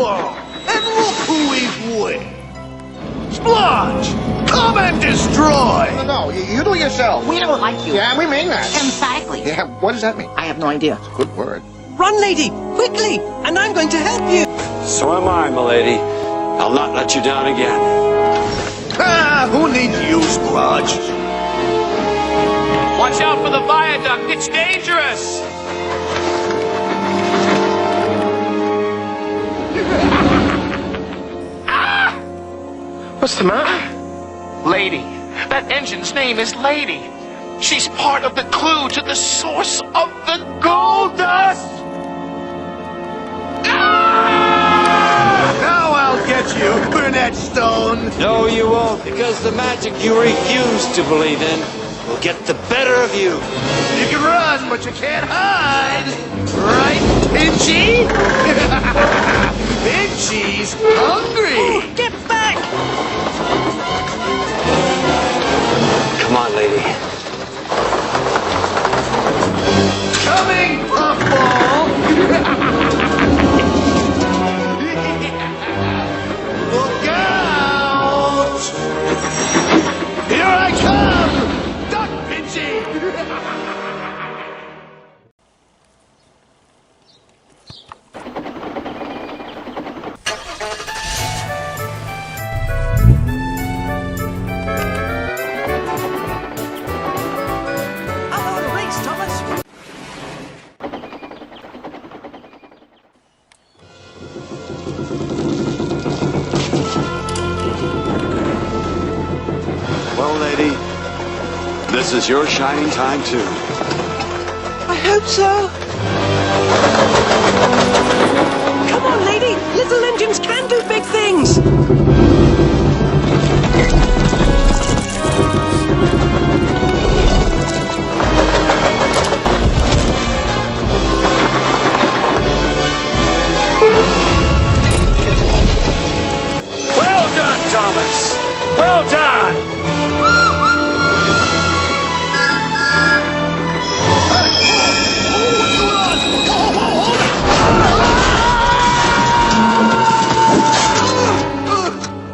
Puffball! And look who we've with! Splodge! Come and destroy! No, you do it yourself. We don't like you. Yeah, we mean that. Emphatically. Yeah, what does that mean? I have no idea. Good word. Run, lady, quickly, and I'm going to help you. So am I, milady. I'll not let you down again. Ah, who needs you, Splodge? Watch out for the viaduct. It's dangerous. What's the matter? Lady. That engine's name is Lady. She's part of the clue to the source of the gold dust. Now I'll get you, Burnett Stone! No, you won't, because the magic you refuse to believe in will get the better of you. You can run, but you can't hide! Right, Pinchy? Pinchy's hungry! Get back! Come on, lady. Coming, Puffball! Look out! Here I come! Duck, Pinchy! Up on the race, Thomas. Well, lady, this is your shining time, too. I hope so. Come on, lady. Little engines can do big things. Well done, Thomas. Well done.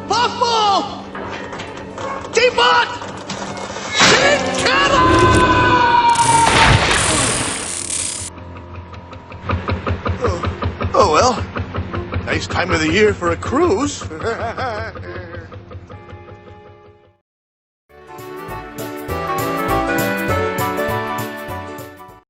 Puffball! Teapot! Tin Kettle! Oh well, nice time of the year for a cruise.